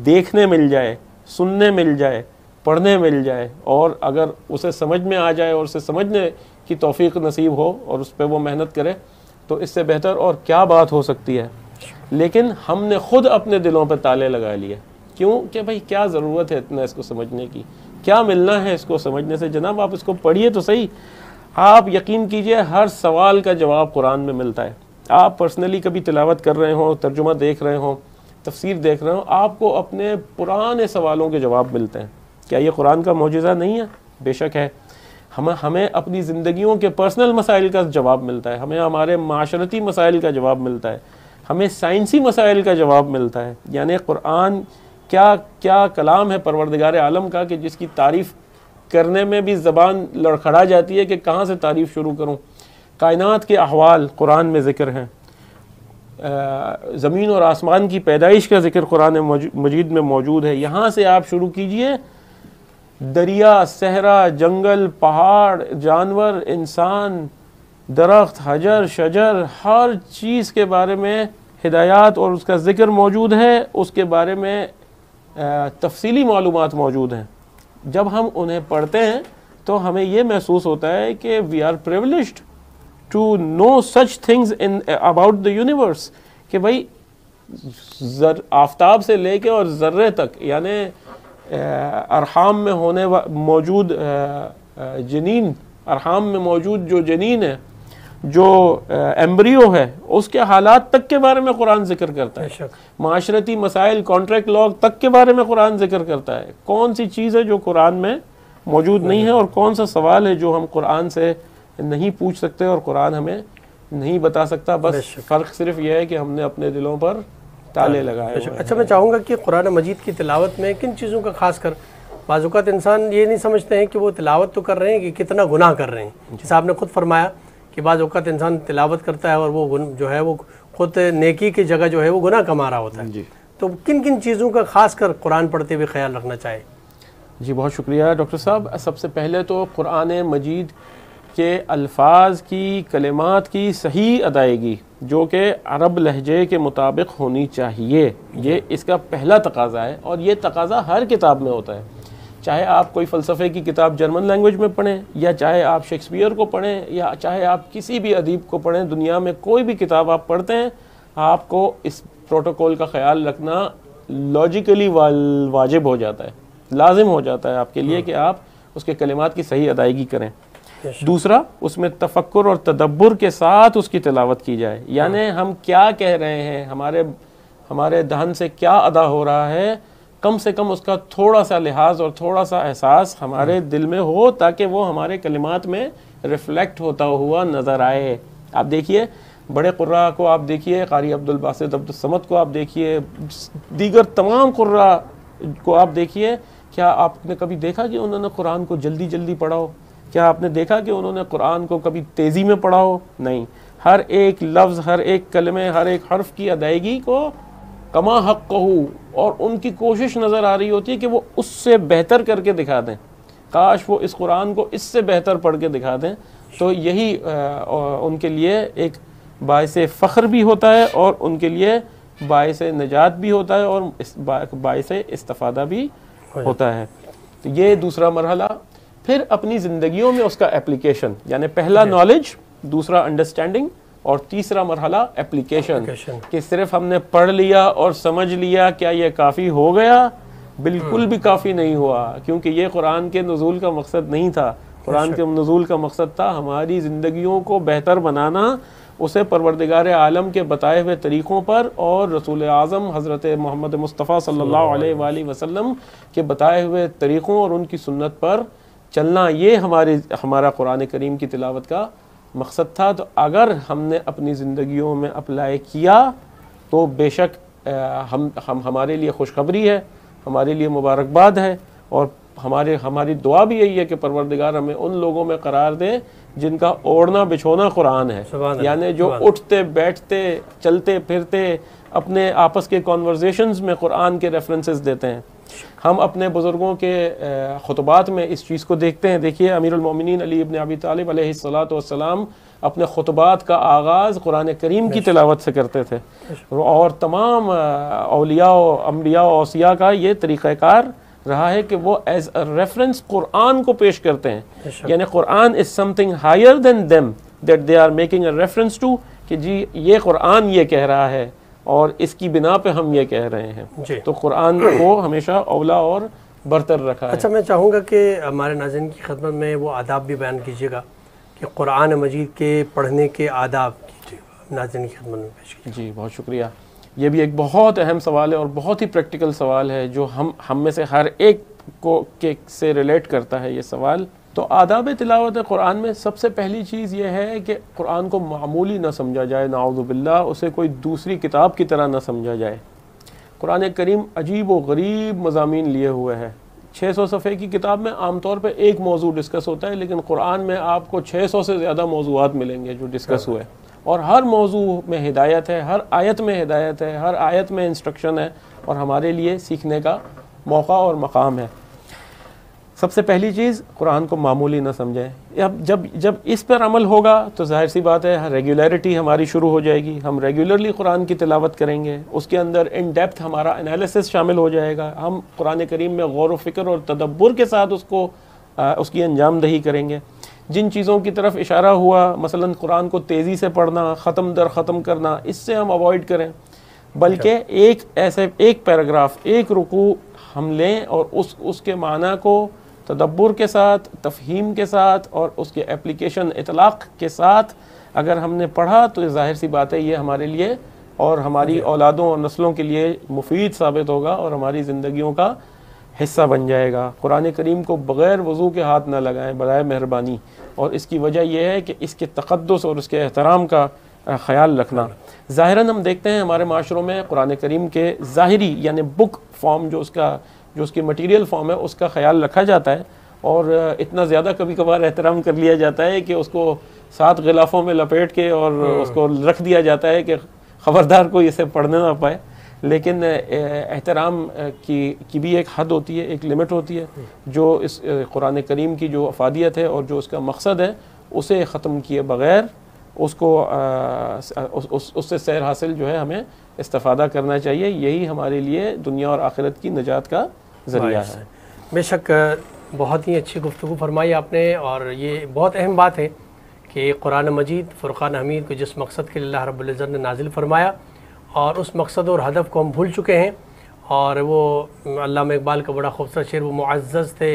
Speaker 2: دیکھنے مل جائے، سننے مل جائے، پڑھنے مل جائے، اور اگر اسے سمجھ میں آ جائے اور اسے سمجھنے کی توفیق نصیب ہو اور اس پہ وہ محنت کرے تو اس سے بہتر اور کیا بات ہو سکتی ہے۔ لیکن ہم نے خود اپنے دلوں پہ تالے لگا لیے۔ کیوں؟ کہ بھئی کیا ضرورت ہے اتنا اس کو سمجھنے کی، کیا ملنا ہے اس کو سمجھنے سے؟ جناب آپ اس کو پڑھیے تو صحیح۔ آپ یقین کیجئے ہر سوال کا جواب قرآن میں ملتا ہے۔ آپ پرسنلی کبھی تلاوت کر رہے ہوں، ترجمہ دیکھ رہے ہوں، تفسیر دیکھ رہے ہوں، آپ کو اپنے پرانے سوالوں کے جواب ملتے ہیں۔ کیا یہ قرآن کا معجزہ نہیں ہے؟ بے شک ہے۔ ہمیں اپنی زندگیوں کے پرسنل مسائل کا جواب ملتا ہے، ہمیں ہمارے معاشرتی مسائل کا جواب ملتا ہے، ہمیں سائنسی مسائل کا جواب ملتا ہے۔ یعنی قرآن کیا کلام ہے پروردگار عالم کا کہ جس کی تعریف کرنے میں بھی زبان لڑکھڑا جاتی ہے کہ کہاں سے تعریف شروع کروں۔ کائنات کے احوال قرآن میں ذکر ہیں، زمین اور آسمان کی پیدائش کا ذکر قرآن مجید میں موجود ہے۔ یہاں سے آپ شروع کیجئے، دریا، صحرا، جنگل، پہاڑ، جانور، انسان، درخت، حجر، شجر، ہر چیز کے بارے میں ہدایات اور اس کا ذکر موجود ہے، اس کے بارے میں تفصیلی معلومات موجود ہیں۔ جب ہم انہیں پڑھتے ہیں تو ہمیں یہ محسوس ہوتا ہے کہ we are privileged to know such things about the universe, کہ بھائی آفتاب سے لے کے اور ذرے تک، یعنی ارحام میں موجود جنین، ارحام میں موجود جو جنین ہے، جو ایمبریو ہے، اس کے حالات تک کے بارے میں قرآن ذکر کرتا ہے۔ معاشرتی مسائل، کانٹریکٹ لاء تک کے بارے میں قرآن ذکر کرتا ہے۔ کون سی چیز ہے جو قرآن میں موجود نہیں ہے، اور کون سا سوال ہے جو ہم قرآن سے نہیں پوچھ سکتے اور قرآن ہمیں نہیں بتا سکتا۔ بس فرق صرف یہ ہے کہ ہم نے اپنے دلوں پر تالے لگائے ہوئے ہیں۔
Speaker 1: اچھا، میں چاہوں گا کہ قرآن مجید کی تلاوت میں کن چیزوں کا خاص کر بعض اوقات انسان یہ نہیں سمجھتے ہیں کہ وہ تلاوت تو کر رہے ہیں کہ کتنا گناہ کر رہے ہیں۔ جیسے آپ نے خود فرمایا کہ بعض اوقات انسان تلاوت کرتا ہے اور وہ جو ہے وہ خود نیکی کی جگہ جو ہے وہ گناہ کما رہا ہوتا ہے۔ تو کن کن چیزوں کا خاص کر قرآن پڑھتے ہوئے خیال رکھنا چاہے؟
Speaker 2: جی بہت شکریہ ڈاکٹر صاحب۔ سب سے پہلے تو قرآن مجید کہ الفاظ کی، کلمات کی صحیح ادائیگی جو کہ عرب لہجے کے مطابق ہونی چاہیے، یہ اس کا پہلا تقاضا ہے، اور یہ تقاضا ہر کتاب میں ہوتا ہے، چاہے آپ کوئی فلسفے کی کتاب جرمن لینگویج میں پڑھیں، یا چاہے آپ شیکسپیئر کو پڑھیں، یا چاہے آپ کسی بھی ادیب کو پڑھیں، دنیا میں کوئی بھی کتاب آپ پڑھتے ہیں، آپ کو اس پروٹوکول کا خیال رکھنا لاجیکلی واجب ہو جاتا ہے، لازم ہو جاتا ہے آپ کے لیے کہ آپ اس کے کلمات کی صحیح ادائیگی کریں۔ دوسرا، اس میں تفکر اور تدبر کے ساتھ اس کی تلاوت کی جائے، یعنی ہم کیا کہہ رہے ہیں، ہمارے دہن سے کیا ادا ہو رہا ہے، کم سے کم اس کا تھوڑا سا لحاظ اور تھوڑا سا احساس ہمارے دل میں ہو، تاکہ وہ ہمارے کلمات میں ریفلیکٹ ہوتا ہوا نظر آئے۔ آپ دیکھیے بڑے قراء کو، آپ دیکھیے قاری عبدالباسط عبدالصمد کو، آپ دیکھیے دیگر تمام قراء کو، آپ دیکھیے، کیا آپ نے کبھی دیکھا کہ انہوں نے قرآن کو جلدی جلدی پڑھا ہو؟ کیا آپ نے دیکھا کہ انہوں نے قرآن کو کبھی تیزی میں پڑھا ہو؟ نہیں، ہر ایک لفظ، ہر ایک کلمے، ہر ایک حرف کی ادائیگی کو کما حق کہو، اور ان کی کوشش نظر آ رہی ہوتی ہے کہ وہ اس سے بہتر کر کے دکھا دیں، کاش وہ اس قرآن کو اس سے بہتر پڑھ کے دکھا دیں۔ تو یہی ان کے لیے ایک باعث فخر بھی ہوتا ہے، اور ان کے لیے باعث نجات بھی ہوتا ہے، اور باعث استفادہ بھی ہوتا ہے۔ تو یہ دوسرا مرحلہ۔ پھر اپنی زندگیوں میں اس کا اپلیکیشن، یعنی پہلا نالج، دوسرا انڈرسٹینڈنگ، اور تیسرا مرحلہ اپلیکیشن، کہ صرف ہم نے پڑھ لیا اور سمجھ لیا، کیا یہ کافی ہو گیا؟ بالکل بھی کافی نہیں ہوا، کیونکہ یہ قرآن کے نزول کا مقصد نہیں تھا۔ قرآن کے نزول کا مقصد تھا ہماری زندگیوں کو بہتر بنانا، اسے پروردگار عالم کے بتائے ہوئے طریقوں پر اور رسول اعظم حضرت محمد مصطفیٰ صلی اللہ علیہ وآلہ وسلم کے بتائے ہوئے طریقوں اور ان کی سنت پر چلنا، یہ ہمارا قرآن کریم کی تلاوت کا مقصد تھا۔ تو اگر ہم نے اپنی زندگیوں میں اپلائی کیا تو بے شک ہمارے لیے خوشخبری ہے، ہمارے لیے مبارکباد ہے، اور ہماری دعا بھی یہی ہے کہ پروردگار ہمیں ان لوگوں میں قرار دے جن کا اوڑھنا بچھونا قرآن ہے، یعنی جو اٹھتے بیٹھتے چلتے پھرتے اپنے آپس کے کنورزیشنز میں قرآن کے ریفرنسز دیتے ہیں۔ ہم اپنے بزرگوں کے خطبات میں اس چیز کو دیکھتے ہیں۔ دیکھیے امیر المومنین علی ابن ابی طالب علیہ السلام اپنے خطبات کا آغاز قرآن کریم کی تلاوت سے کرتے تھے، اور تمام اولیاء و انبیاء و اوصیاء کا یہ طریقہ کار رہا ہے کہ وہ ایز اے ریفرنس قرآن کو پیش کرتے ہیں، یعنی Quran is something higher than them that they are making a reference to, کہ جی یہ قرآن یہ کہہ رہا ہے اور اس کی بنا پہ ہم یہ کہہ رہے ہیں۔ تو قرآن کو ہمیشہ اولا اور برتر رکھا ہے۔
Speaker 1: اچھا، میں چاہوں گا کہ ہمارے ناظرین کی خدمت میں وہ آداب بھی بیان کیجیے گا کہ قرآن مجید کے پڑھنے کے آداب ناظرین کی خدمت میں پیش کیجیے۔
Speaker 2: جی بہت شکریہ۔ یہ بھی ایک بہت اہم سوال ہے اور بہت ہی پریکٹیکل سوال ہے، جو ہم میں سے ہر ایک کو سے ریلیٹ کرتا ہے یہ سوال۔ تو آداب تلاوت قرآن میں سب سے پہلی چیز یہ ہے کہ قرآن کو معمولی نہ سمجھا جائے، نعوذ باللہ، اسے کوئی دوسری کتاب کی طرح نہ سمجھا جائے۔ قرآن کریم عجیب و غریب مضامین لیے ہوئے ہے۔ 600 صفحے کی کتاب میں عام طور پہ ایک موضوع ڈسکس ہوتا ہے، لیکن قرآن میں آپ کو 600 سے زیادہ موضوعات ملیں گے جو ڈسکس ہوئے، اور ہر موضوع میں ہدایت ہے، ہر آیت میں ہدایت ہے، ہر آیت میں انسٹرکشن ہے، اور ہمارے لیے سیکھنے کا موقع اور مقام ہے۔ سب سے پہلی چیز، قرآن کو معمولی نہ سمجھیں۔ جب اس پر عمل ہوگا تو ظاہر سی بات ہے ریگولیرٹی ہماری شروع ہو جائے گی، ہم ریگولرلی قرآن کی تلاوت کریں گے، اس کے اندر ان ڈیپتھ ہمارا انالیسس شامل ہو جائے گا، ہم قرآن کریم میں غور و فکر اور تدبر کے ساتھ اس کی انجام دہی کریں گے۔ جن چیزوں کی طرف اشارہ ہوا، مثلا قرآن کو تیزی سے پڑھنا، ختم در ختم کرنا، اس سے ہم اوائڈ کریں، بلکہ ایک پیراگراف، ایک رکوع ہم لیں اور اس کے معنی کو تدبر کے ساتھ، تفہیم کے ساتھ اور اس کے اپلیکیشن اطلاق کے ساتھ اگر ہم نے پڑھا تو ظاہر سی بات ہے یہ ہمارے لیے اور ہماری اولادوں اور نسلوں کے لیے مفید ثابت ہوگا اور ہماری زندگیوں کا حصہ بن جائے گا۔ قرآن کریم کو بغیر وضو کے ہاتھ نہ لگائیں برائے مہربانی، اور اس کی وجہ یہ ہے کہ اس کے تقدس اور اس کے احترام کا خیال رکھنا۔ ظاہراً ہم دیکھتے ہیں ہمارے معاشروں میں قرآن کریم کے ظاہری یعنی بک فارم جو اس کی مٹیریل فارم ہے اس کا خیال رکھا جاتا ہے، اور اتنا زیادہ کبھی کبھار احترام کر لیا جاتا ہے کہ اس کو 7 غلافوں میں لپیٹ کے اور اس کو رکھ دیا جاتا ہے کہ خبردار کوئی اسے پڑھنے نہ پائے۔ لیکن احترام کی بھی ایک حد ہوتی ہے، ایک لمٹ ہوتی ہے، جو اس قرآن کریم کی جو افادیت ہے اور جو اس کا مقصد ہے اسے ختم کیے بغیر اس کو اس سے سیر حاصل جو ہے ہمیں استفادہ کرنا چاہیے. یہی ہمارے لیے دنیا اور آخرت کی نجات کا ذریعہ ہے.
Speaker 1: بے شک بہت ہی اچھی گفتگو فرمائی آپ نے، اور یہ بہت اہم بات ہے کہ قرآن مجید فرقان حمید کو جس مقصد کے لیے اللہ رب العزت نے نازل فرمایا، اور اس مقصد اور ہدف کو ہم بھول چکے ہیں. اور وہ علامہ اقبال کا بڑا خوبصورت شعر، وہ معزز تھے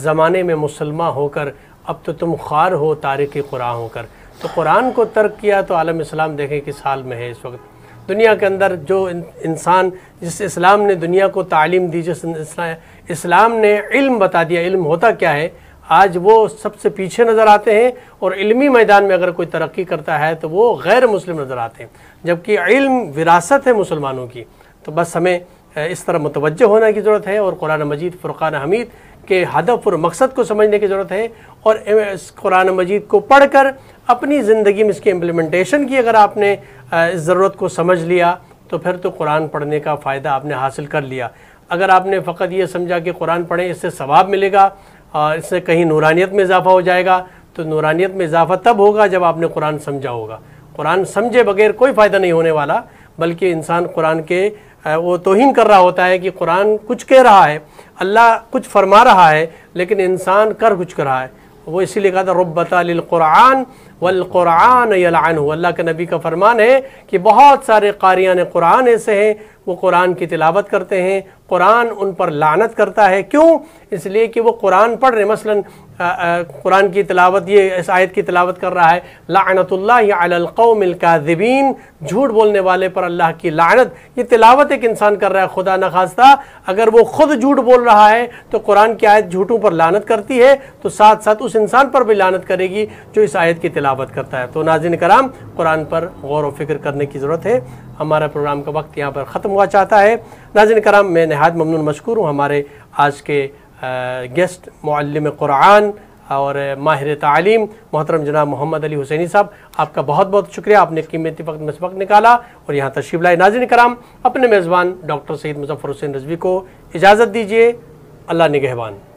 Speaker 1: زمانے میں مسلمان ہو کر، اب تو تم خوار ہو تارک قرآن ہو کر. تو قرآن کو ترک کیا تو عالم اسلام دیکھیں کس حال میں ہے اس وقت. دنیا کے اندر جو انسان، جس اسلام نے دنیا کو تعلیم دی، جس اسلام نے علم بتا دیا علم ہوتا کیا ہے، آج وہ سب سے پیچھے نظر آتے ہیں. اور علمی میدان میں اگر کوئی ترقی کرتا ہے تو وہ غیر مسلم نظر آتے ہیں، جبکہ علم وراثت ہے مسلمانوں کی. تو بس ہمیں اس طرح متوجہ ہونے کی ضرورت ہے، اور قرآن مجید فرقان حمید کے ہدف اور مقصد کو سمجھنے کی ضرورت ہے. اور اس قرآن مجید کو پڑھ کر اپنی زندگی میں اس کی امپلیمنٹیشن کی اگر آپ نے اس ضرورت کو سمجھ لیا تو پھر تو قرآن پڑھنے کا فائدہ آپ نے حاصل کر لیا. اگر آپ نے فقط یہ سمجھا کہ قرآن پڑھیں اس سے ثواب ملے گا اور اس سے کہیں نورانیت میں اضافہ ہو جائے گا، تو نورانیت میں اضافہ تب ہوگا جب آپ نے قرآن سمجھا ہوگا. قرآن سمجھے بغیر کوئی فائدہ نہیں ہونے والا، بلکہ انسان قرآن کے وہ توہین کر رہا ہوتا ہے کہ قرآن کچھ کہہ رہا ہے، اللہ کچھ فرما رہا ہے، لیکن انسان کر کچھ کر رہا ہے. وہ اسی لیے کہا تھا ربۃ للقرآن والقرآن یلعنہ. اللہ کے نبی کا فرمان ہے کہ بہت سارے قاریان قرآن ایسے ہیں وہ قرآن کی تلاوت کرتے ہیں، قرآن ان پر لعنت کرتا ہے. کیوں؟ اس لیے کہ وہ قرآن پڑھ رہے، مثلا قرآن کی تلاوت، یہ اس آیت کی تلاوت کر رہا ہے لعنت اللہ علی القوم الکاذبین، جھوٹ بولنے والے پر اللہ کی لعنت. یہ تلاوت ایک انسان کر رہا ہے، خدا نخواستہ اگر وہ خود جھوٹ بول رہا ہے تو قرآن کی آیت جھوٹوں پر لعنت کرتی ہے، تو ساتھ ساتھ اس انسان پر بھی لعنت کرے گی جو اس آیت کی تلاوت کرتا ہے. تو ناظرین کرام، قرآن پر غور و فکر کرنے کی ضرورت ہے. ہمارا پروگرام کا وقت یہاں پر ختم ہوا چاہتا ہے. ناظرین کرام، میں نہایت ممنون مشکور ہوں ہمارے آج کے گیسٹ معلم قرآن اور ماہر تعلیم محترم جناب محمد علی حسینی صاحب. آپ کا بہت بہت شکریہ، آپ نے قیمتی وقت میں وقت نکالا اور یہاں تشریف لائے. ناظرین کرام، اپنے میزبان ڈاکٹر سید مظفر حسین رضوی کو اجازت دیجیے. اللہ نگہبان.